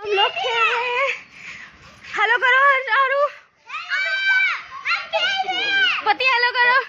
हम लोग खेल रहे हैं। हेलो करो चारू, पति हेलो करो।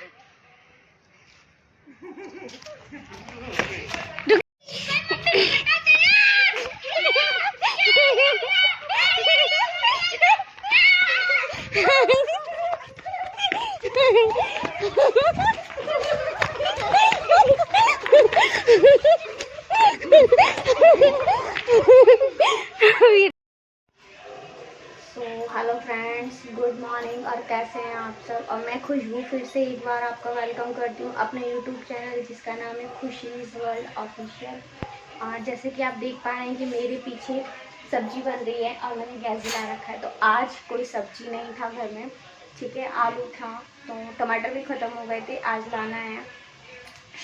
Hello friends, good morning. और कैसे हैं आप सब। और मैं खुशबू फिर से एक बार आपका वेलकम करती हूँ अपने यूट्यूब चैनल जिसका नाम है खुशीज वर्ल्ड ऑफिशियल। और जैसे कि आप देख पा रहे हैं कि मेरे पीछे सब्जी बन रही है और मैंने गैस जला रखा है। तो आज कोई सब्जी नहीं था घर में, ठीक है। आलू था, तो टमाटर भी ख़त्म हो गए थे। आज लाना है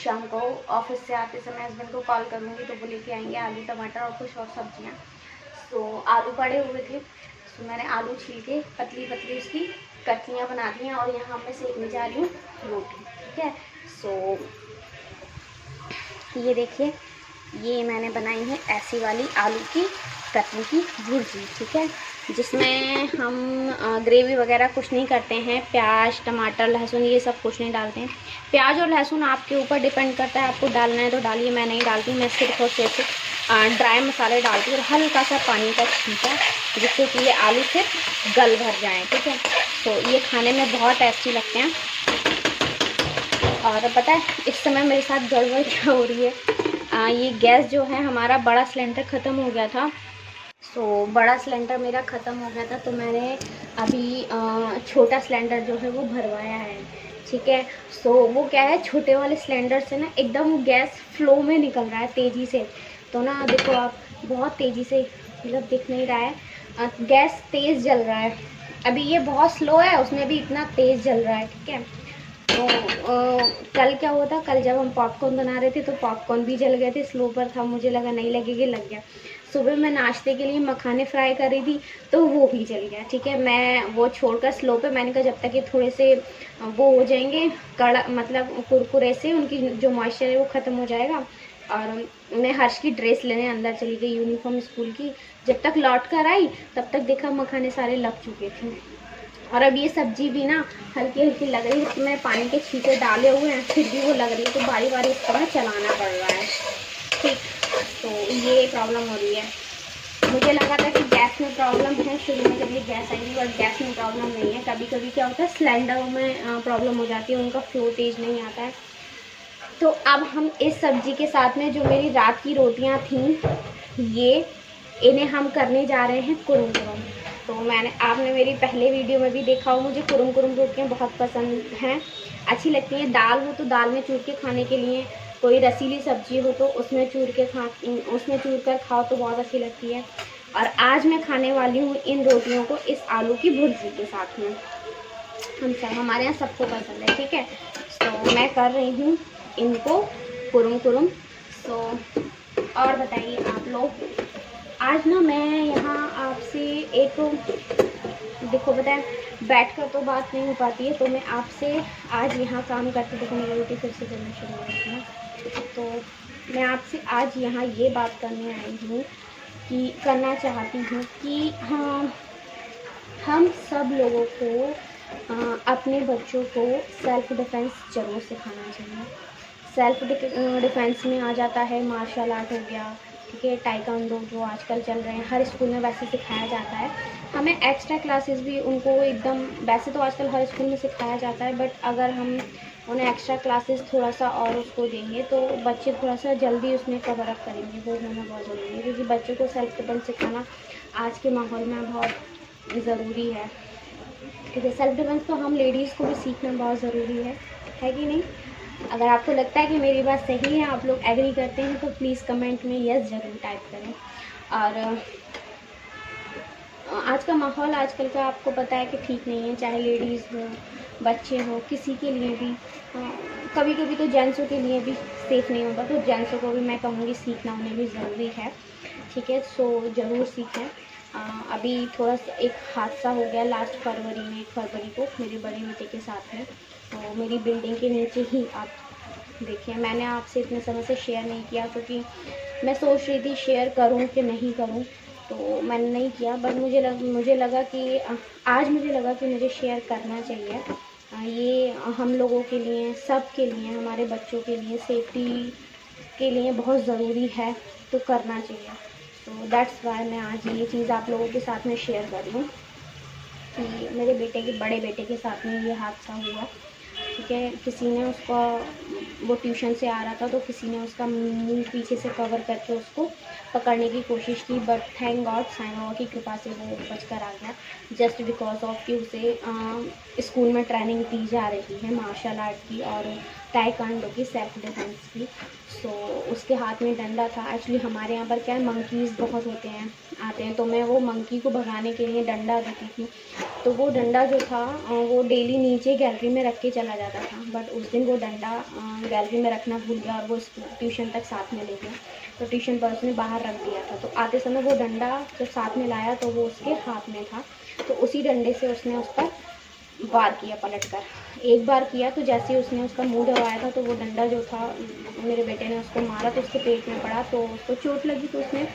शाम को। ऑफिस से आते समय हस्बैंड को कॉल करूँगी तो वो लेके आएंगे आलू टमाटर और कुछ और सब्जियाँ। तो आलू पड़े हुए थे, तो मैंने आलू छील के पतली पतली उसकी कटलियाँ बना दी हैं। और यहाँ मैं सेकने जा रही हूँ रोटी, ठीक है। सो ये देखिए, ये मैंने बनाई है ऐसी वाली आलू की कतली की भुर्जी, ठीक है, जिसमें हम ग्रेवी वगैरह कुछ नहीं करते हैं। प्याज टमाटर लहसुन ये सब कुछ नहीं डालते हैं। प्याज और लहसुन आपके ऊपर डिपेंड करता है, आपको डालना है तो डालिए, मैं नहीं डालती। मैं सिर्फ और सिर्फ ड्राई मसाले डालती हूँ और हल्का सा पानी का छींटा, जिससे कि ये आलू सिर्फ गल भर जाएँ, ठीक है। तो ये खाने में बहुत टेस्टी लगते हैं। और पता है इस समय मेरे साथ गड़बड़ क्या हो रही है, ये गैस जो है हमारा बड़ा सिलेंडर ख़त्म हो गया था। सो बड़ा सिलेंडर मेरा ख़त्म हो गया था, तो मैंने अभी छोटा सिलेंडर जो है वो भरवाया है, ठीक है। सो वो क्या है, छोटे वाले सिलेंडर से ना एकदम गैस फ्लो में निकल रहा है तेज़ी से। तो ना देखो आप, बहुत तेज़ी से, मतलब दिख नहीं रहा है, गैस तेज़ जल रहा है। अभी ये बहुत स्लो है, उसमें भी इतना तेज़ जल रहा है, ठीक है। तो कल क्या हुआ था, कल जब हम पॉपकॉर्न बना रहे थे तो पॉपकॉर्न भी जल गए थे। स्लो पर था, मुझे लगा नहीं लगेगा, लग गया। सुबह मैं नाश्ते के लिए मखाने फ्राई कर रही थी तो वो भी जल गया, ठीक है। मैं वो छोड़कर स्लो पे, मैंने कहा जब तक ये थोड़े से वो हो जाएंगे कड़ा, मतलब कुरकुरे से, उनकी जो मॉइस्चर है वो ख़त्म हो जाएगा। और मैं हर्ष की ड्रेस लेने अंदर चली गई, यूनिफॉर्म स्कूल की। जब तक लौट कर आई तब तक देखा मखाने सारे लग चुके थे। और अब ये सब्जी भी ना हल्की हल्की लग रही है, इसमें पानी के छींटे डाले हुए हैं, फिर भी वो लग रही है। तो बारी बारी इसको ना चलाना पड़ रहा है, ठीक। तो ये प्रॉब्लम हो रही है। मुझे लगा था कि गैस में प्रॉब्लम है शुरू में जब ये गैस आई थी, बट गैस में प्रॉब्लम नहीं है। कभी कभी क्या होता है सिलेंडरों में प्रॉब्लम हो जाती है, उनका फ्लो तेज नहीं आता है। तो अब हम इस सब्जी के साथ में जो मेरी रात की रोटियां थी, इन्हें हम करने जा रहे हैं कुरुम कुरुम। तो आपने मेरी पहले वीडियो में भी देखा हो, मुझे कुरुम कुरुम रोटियां बहुत पसंद हैं, अच्छी लगती हैं। दाल हो तो दाल में चूर के खाने के लिए, कोई रसीली सब्जी हो तो उसमें चूर कर खाओ तो बहुत अच्छी लगती है। और आज मैं खाने वाली हूँ इन रोटियों को इस आलू की भुर्जी के साथ में। हमारे यहाँ सबको पसंद है, ठीक है। तो मैं कर रही हूँ इनको कुरुम कुरुम। सो और बताइए आप लोग। आज ना मैं यहाँ आपसे एक, देखो बताएं बैठ कर तो बात नहीं हो पाती है, तो मैं आपसे आज यहाँ काम करते, देखो मेरी रोटी फिर से करना शुरू हो गई है। तो मैं आपसे आज यहाँ ये बात करने आई हूँ कि करना चाहती हूँ कि हाँ, हम सब लोगों को अपने बच्चों को सेल्फ डिफेंस ज़रूर सिखाना चाहिए। सेल्फ डिफेंस में आ जाता है मार्शल आर्ट हो गया, ठीक है, टाइकांडो जो आजकल चल रहे हैं, हर स्कूल में वैसे सिखाया जाता है। हमें एक्स्ट्रा क्लासेस भी उनको एकदम, वैसे तो आजकल हर स्कूल में सिखाया जाता है, बट अगर हम उन्हें एक्स्ट्रा क्लासेस थोड़ा सा और उसको देंगे तो बच्चे थोड़ा सा जल्दी उसमें कवर अप करेंगे। वो होना बहुत ज़रूरी है, क्योंकि बच्चों को सेल्फ डिफेंस सिखाना आज के माहौल में बहुत ज़रूरी है, ठीक है। सेल्फ डिफेंस तो हम लेडीज़ को भी सीखना बहुत ज़रूरी है कि नहीं। अगर आपको लगता है कि मेरी बात सही है, आप लोग एग्री करते हैं, तो प्लीज़ कमेंट में यस ज़रूर टाइप करें। और आज का माहौल आजकल का आपको पता है कि ठीक नहीं है, चाहे लेडीज़ हो बच्चे हो, किसी के लिए भी। कभी कभी तो जेंट्सों के लिए भी सेफ़ नहीं होता, तो जेंट्सों को भी मैं कहूँगी सीखना उन्हें भी ज़रूरी है, ठीक है। सो ज़रूर सीखें। अभी थोड़ा सा एक हादसा हो गया लास्ट फरवरी में, 1 फरवरी को मेरे बड़े बेटे के साथ में। तो मेरी बिल्डिंग के नीचे ही आप देखिए, मैंने आपसे इतने समय से शेयर नहीं किया क्योंकि मैं सोच रही थी शेयर करूं कि नहीं करूं। तो मैंने नहीं किया, बट मुझे लगा कि आज मुझे लगा कि मुझे शेयर करना चाहिए। ये हम लोगों के लिए, सब के लिए, हमारे बच्चों के लिए, सेफ्टी के लिए बहुत ज़रूरी है, तो करना चाहिए। तो दैट्स वाई मैं आज ये चीज़ आप लोगों के साथ में शेयर कर रही हूँ कि मेरे बेटे के, बड़े बेटे के साथ में ये हादसा हुआ। ठीक है, किसी ने उसका, वो ट्यूशन से आ रहा था तो किसी ने उसका मुंह पीछे से कवर करके उसको पकड़ने की कोशिश की, but thank God, Sai Baba की कृपा से वो बच कर आ गया। जस्ट बिकॉज ऑफ कि उसे स्कूल में ट्रेनिंग दी जा रही है मार्शल आर्ट की और ताइक्वांडो की, सेल्फ डिफेंस की। सो उसके हाथ में डंडा था। एक्चुअली हमारे यहाँ पर क्या है, मंकीज़ बहुत होते हैं, आते हैं, तो मैं वो मंकी को भगाने के लिए डंडा देती थी। तो वो डंडा जो था वो डेली नीचे गैलरी में रख के चला जाता था, बट उस दिन वो डंडा गैलरी में रखना भूल गया और वो ट्यूशन तक साथ में ले गया। तो ट्यूशन पर उसने बाहर रख दिया था, तो आते समय वो डंडा जब साथ में लाया तो वो उसके हाथ में था। तो उसी डंडे से उसने उस पर वार किया पलट कर। एक बार किया तो जैसे ही उसने उसका मुंह दबाया था तो वो डंडा जो था, मेरे बेटे ने उसको मारा तो उसके पेट में पड़ा, तो उसको चोट लगी। तो उसने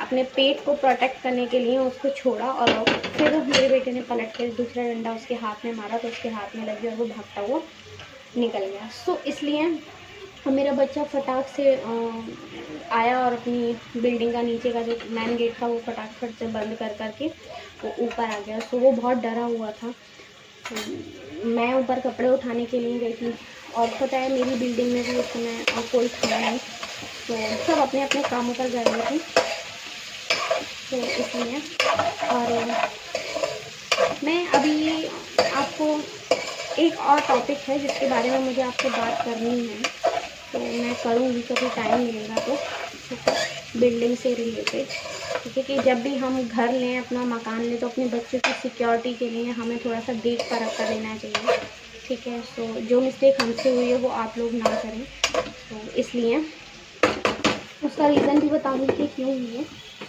अपने पेट को प्रोटेक्ट करने के लिए उसको छोड़ा और फिर मेरे बेटे ने पलट कर दूसरा डंडा उसके हाथ में मारा तो उसके हाथ में लगी और वो भागता हुआ निकल गया। सो इसलिए मेरा बच्चा फटाक से आया और अपनी बिल्डिंग का नीचे का जो मेन गेट था वो फटाफट से बंद कर करके वो ऊपर आ गया। सो वो बहुत डरा हुआ था। मैं ऊपर कपड़े उठाने के लिए गई थी और पता है मेरी बिल्डिंग में भी उस समय और कोई था नहीं, तो सब अपने अपने कामों पर गए हुए थे। तो इसलिए, और मैं अभी आपको एक और टॉपिक है जिसके बारे में मुझे आपसे बात करनी है, तो मैं करूँगी कभी टाइम मिलेगा तो। ठीक है, बिल्डिंग से रिलेटेड। ठीक है, कि जब भी हम घर लें, अपना मकान लें, तो अपने बच्चों की सिक्योरिटी के लिए हमें थोड़ा सा देख परख कर लेना चाहिए। ठीक है, सो जो मिस्टेक हमसे हुई है वो आप लोग ना करें। तो इसलिए उसका रीज़न भी बताऊँगी कि क्यों हुई है।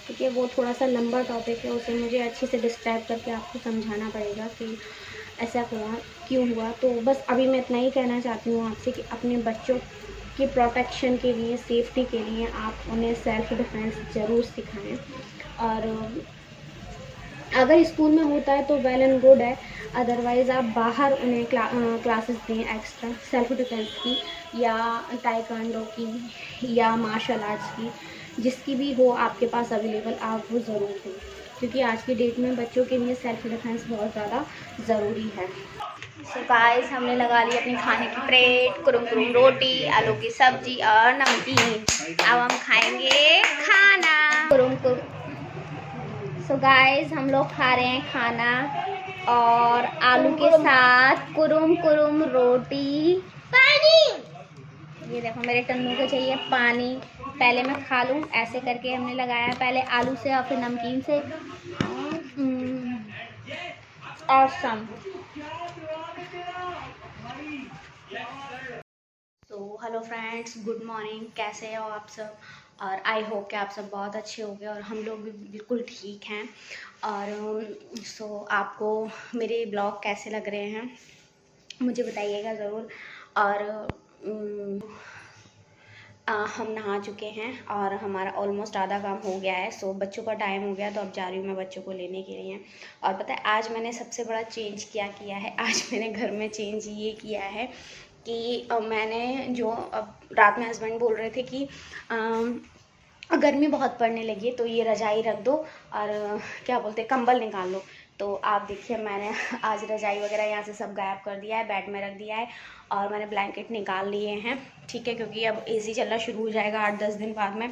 ठीक है, वो थोड़ा सा लंबा टॉपिक है, उसे मुझे अच्छे से डिस्क्राइब करके आपको समझाना पड़ेगा कि ऐसा हुआ, क्यों हुआ। तो बस अभी मैं इतना ही कहना चाहती हूँ आपसे कि अपने बच्चों की प्रोटेक्शन के लिए, सेफ्टी के लिए आप उन्हें सेल्फ डिफेंस ज़रूर सिखाएं। और अगर स्कूल में होता है तो वेल एंड गुड है, अदरवाइज़ आप बाहर उन्हें क्लासेस दें एक्स्ट्रा, सेल्फ डिफेंस की या ताइक्वांडो की या मार्शल आर्ट्स की, जिसकी भी हो आपके पास अवेलेबल, आप वो ज़रूर दें, क्योंकि आज की डेट में बच्चों के लिए सेल्फ डिफेंस बहुत ज़्यादा ज़रूरी है। सो गाइस, हमने लगा ली अपनी खाने की प्लेट, कुरुम कुरुम रोटी, आलू की सब्जी और नमकीन। अब हम खाएंगे खाना, कुरुम कुरुम। सो गाइस, हम लोग खा रहे हैं खाना और आलू के साथ कुरुम कुरुम रोटी, पानी। ये देखो मेरे टन्नू को चाहिए पानी। पहले मैं खा लूँ, ऐसे करके हमने लगाया, पहले आलू से और फिर नमकीन से। ऑसम। तो हेलो फ्रेंड्स, गुड मॉर्निंग, कैसे हो आप सब। और आई होप कि आप सब बहुत अच्छे होंगे और हम लोग भी बिल्कुल ठीक हैं। और सो आपको मेरे ब्लॉग कैसे लग रहे हैं मुझे बताइएगा ज़रूर। और हम नहा चुके हैं और हमारा ऑलमोस्ट आधा काम हो गया है। सो बच्चों का टाइम हो गया तो अब जा रही हूँ मैं बच्चों को लेने के लिए। और पता है आज मैंने सबसे बड़ा चेंज क्या किया है, आज मैंने घर में चेंज ये किया है कि मैंने जो, अब रात में हस्बैंड बोल रहे थे कि गर्मी बहुत पड़ने लगी है तो ये रजाई रख दो और क्या बोलते हैं, कंबल निकाल लो। तो आप देखिए मैंने आज रजाई वगैरह यहाँ से सब गायब कर दिया है, बेड में रख दिया है और मैंने ब्लैंकेट निकाल लिए हैं। ठीक है, क्योंकि अब एसी चलना शुरू हो जाएगा 8-10 दिन बाद में।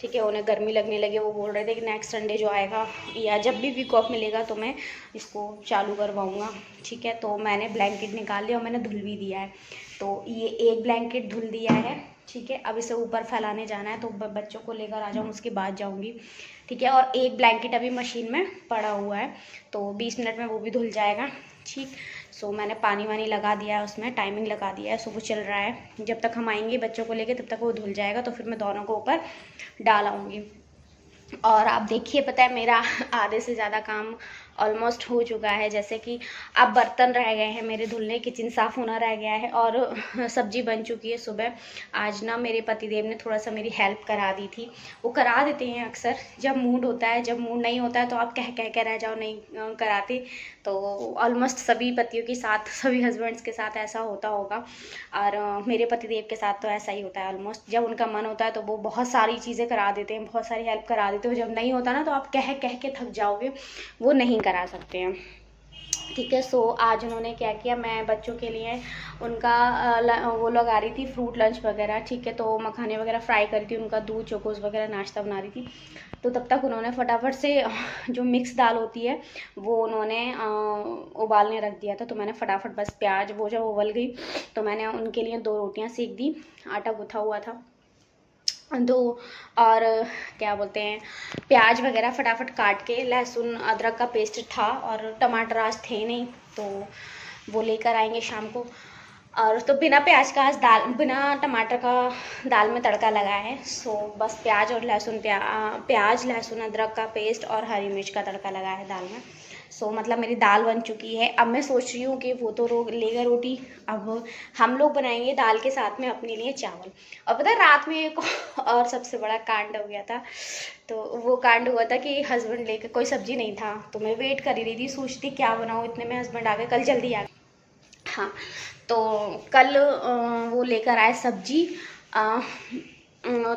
ठीक है, उन्हें गर्मी लगने लगी, वो बोल रहे थे कि नेक्स्ट संडे जो आएगा या जब भी वीक ऑफ मिलेगा तो मैं इसको चालू करवाऊँगा। ठीक है, तो मैंने ब्लैंकेट निकाल लिया और मैंने धुल भी दिया है। तो ये एक ब्लैंकेट धुल दिया है। ठीक है, अब इसे ऊपर फैलाने जाना है तो बच्चों को लेकर आ जाऊँ, उसके बाद जाऊँगी। ठीक है, और एक ब्लैंकेट अभी मशीन में पड़ा हुआ है तो 20 मिनट में वो भी धुल जाएगा। ठीक, सो मैंने पानी वानी लगा दिया है, उसमें टाइमिंग लगा दिया है। सो वो चल रहा है, जब तक हम आएंगे बच्चों को लेके तब तक वो धुल जाएगा तो फिर मैं दोनों को ऊपर डाल आऊँगी। और आप देखिए, पता है मेरा आधे से ज़्यादा काम ऑलमोस्ट हो चुका है। जैसे कि अब बर्तन रह गए हैं मेरे धुलने, किचन साफ़ होना रह गया है और सब्जी बन चुकी है सुबह। आज ना मेरे पतिदेव ने थोड़ा सा मेरी हेल्प करा दी थी। वो करा देते हैं अक्सर जब मूड होता है, जब मूड नहीं होता है तो आप कह कह के रह जाओ नहीं कराते। तो ऑलमोस्ट सभी पतियों के साथ, सभी हस्बैंड्स के साथ ऐसा होता होगा और मेरे पतिदेव के साथ तो ऐसा ही होता है ऑलमोस्ट। जब उनका मन होता है तो वो बहुत सारी चीज़ें करा देते हैं, बहुत सारी हेल्प करा देते हो। जब नहीं होता ना तो आप कह कह के थक जाओगे, वो नहीं करा सकते हैं। ठीक है, सो आज उन्होंने क्या किया, मैं बच्चों के लिए उनका वो लगा रही थी फ्रूट लंच वगैरह। ठीक है, तो मखाने वगैरह फ्राई करी थी, उनका दूध चोकोस वगैरह नाश्ता बना रही थी। तो तब तक उन्होंने फटाफट से जो मिक्स दाल होती है वो उन्होंने उबालने रख दिया था। तो मैंने फटाफट बस प्याज, वो जब उबल गई तो मैंने उनके लिए 2 रोटियां सेक दी। आटा गूथा हुआ था तो, और क्या बोलते हैं, प्याज वगैरह फटाफट काट के, लहसुन अदरक का पेस्ट था और टमाटर आज थे नहीं तो वो लेकर आएंगे शाम को। और तो बिना प्याज का आज दाल, बिना टमाटर का दाल में तड़का लगा है। सो बस प्याज और लहसुन, प्याज लहसुन अदरक का पेस्ट और हरी मिर्च का तड़का लगा है दाल में। सो मतलब मेरी दाल बन चुकी है। अब मैं सोच रही हूँ कि वो तो लेगा रोटी, अब हम लोग बनाएंगे दाल के साथ में अपने लिए चावल। और पता है रात में एक और सबसे बड़ा कांड हो गया था। तो वो कांड हुआ था कि हस्बैंड लेकर, कोई सब्जी नहीं था तो मैं वेट कर रही थी, सोचती क्या बनाऊँ, इतने में हस्बैंड आ गए, कल जल्दी आ गए। हाँ, तो कल वो लेकर आए सब्जी,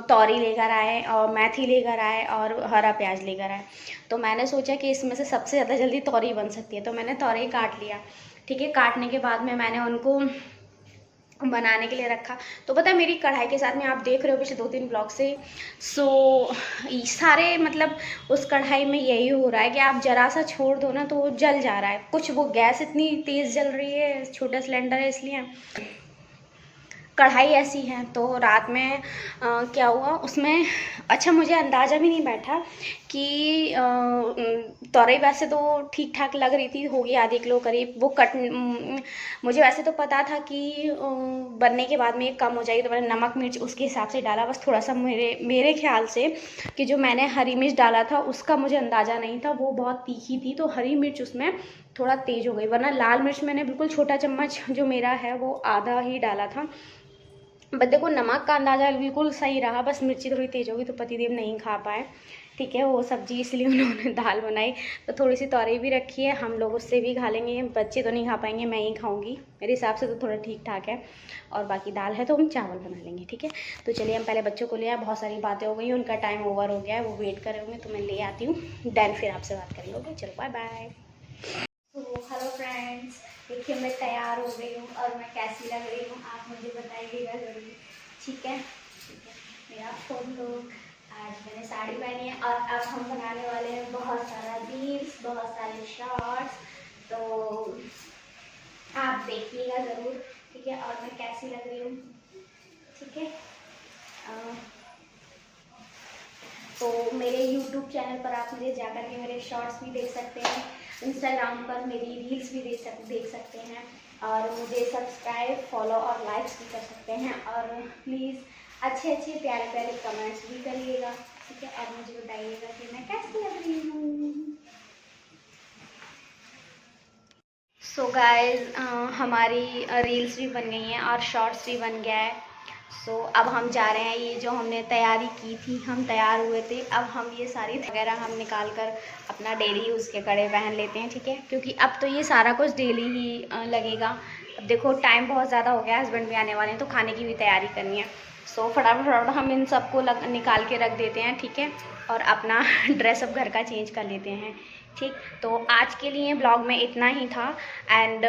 तौरी लेकर आए और मेथी लेकर आए और हरा प्याज लेकर आए। तो मैंने सोचा कि इसमें से सबसे ज़्यादा जल्दी तौरी बन सकती है, तो मैंने तौरी काट लिया। ठीक है, काटने के बाद में मैंने उनको बनाने के लिए रखा। तो पता है मेरी कढ़ाई के साथ में, आप देख रहे हो पिछले 2-3 ब्लॉग से, सो सारे मतलब उस कढ़ाई में यही हो रहा है कि आप ज़रा सा छोड़ दो ना तो वो जल जा रहा है। कुछ वो गैस इतनी तेज़ जल रही है, छोटा सिलेंडर है इसलिए कढ़ाई ऐसी है। तो रात में क्या हुआ उसमें, अच्छा मुझे अंदाज़ा भी नहीं बैठा कि तौरई वैसे तो ठीक ठाक लग रही थी, होगी आधे किलो करीब। वो मुझे वैसे तो पता था कि बनने के बाद में ये कम हो जाएगी, तो मैंने नमक मिर्च उसके हिसाब से डाला। बस थोड़ा सा मेरे ख्याल से कि जो मैंने हरी मिर्च डाला था उसका मुझे अंदाज़ा नहीं था, वो बहुत तीखी थी तो हरी मिर्च उसमें थोड़ा तेज़ हो गई। वरना लाल मिर्च मैंने बिल्कुल छोटा चम्मच जो मेरा है वो आधा ही डाला था। बट देखो नमक का अंदाज़ा बिल्कुल सही रहा, बस मिर्ची थोड़ी तेज़ होगी तो पतिदेव नहीं खा पाए। ठीक है, वो सब्जी इसलिए उन्होंने दाल बनाई। तो थोड़ी सी तौरई भी रखी है, हम लोग उससे भी खा लेंगे। बच्चे तो नहीं खा पाएंगे, मैं ही खाऊंगी, मेरे हिसाब से तो थोड़ा ठीक ठाक है। और बाकी दाल है तो हम चावल बना लेंगे। ठीक है, तो चलिए हम पहले बच्चों को ले आए, बहुत सारी बातें हो गई, उनका टाइम ओवर हो गया है, वो वेट कर रहे होंगे तो मैं ले आती हूँ, देन फिर आपसे बात करेंगे। ओके, चलो बाय बाय। तो हेलो फ्रेंड्स, देखिए मैं तैयार हो गई हूँ और मैं कैसी लग रही हूँ आप मुझे बताइएगा ज़रूर। ठीक है, मेरा फोन लुक, आज मैंने साड़ी पहनी है और अब हम बनाने वाले हैं बहुत सारा रील्स, बहुत सारे शॉर्ट्स, तो आप देखिएगा ज़रूर। ठीक है, और मैं कैसी लग रही हूँ। ठीक है, तो मेरे YouTube चैनल पर आप मुझे जाकर के मेरे शॉर्ट्स भी देख सकते हैं, इंस्टाग्राम पर मेरी रील्स भी देख सकते हैं और मुझे सब्सक्राइब, फॉलो और लाइक्स भी कर सकते हैं। और प्लीज़ अच्छे अच्छे प्यारे प्यारे कमेंट्स भी करिएगा। ठीक है, और मुझे बताइएगा कि मैं कैसी लग रही हूँ। सो गाइज, हमारी रील्स भी बन गई हैं और शॉर्ट्स भी बन गया है। सो अब हम जा रहे हैं, ये जो हमने तैयारी की थी, हम तैयार हुए थे, अब हम ये सारी वगैरह हम निकाल कर अपना डेली यूज़ के कड़े पहन लेते हैं। ठीक है, क्योंकि अब तो ये सारा कुछ डेली ही लगेगा। अब देखो टाइम बहुत ज़्यादा हो गया, हस्बैंड भी आने वाले हैं तो खाने की भी तैयारी करनी है। सो फटाफट हम इन सबको निकाल के रख देते हैं। ठीक है, और अपना ड्रेसअप घर का चेंज कर लेते हैं। ठीक, तो आज के लिए ब्लॉग में इतना ही था। एंड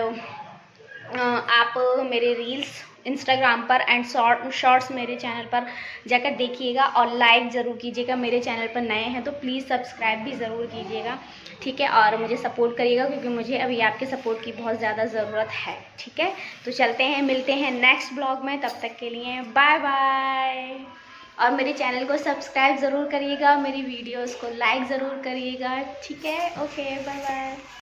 आप मेरे रील्स इंस्टाग्राम पर एंड शॉर्ट्स मेरे चैनल पर जाकर देखिएगा और लाइक ज़रूर कीजिएगा। मेरे चैनल पर नए हैं तो प्लीज़ सब्सक्राइब भी ज़रूर कीजिएगा। ठीक है, और मुझे सपोर्ट करिएगा क्योंकि मुझे अभी आपके सपोर्ट की बहुत ज़्यादा ज़रूरत है। ठीक है, तो चलते हैं, मिलते हैं नेक्स्ट ब्लॉग में, तब तक के लिए बाय बाय। और मेरे चैनल को सब्सक्राइब ज़रूर करिएगा, मेरी वीडियोज़ को लाइक ज़रूर करिएगा। ठीक है, ओके, बाय बाय।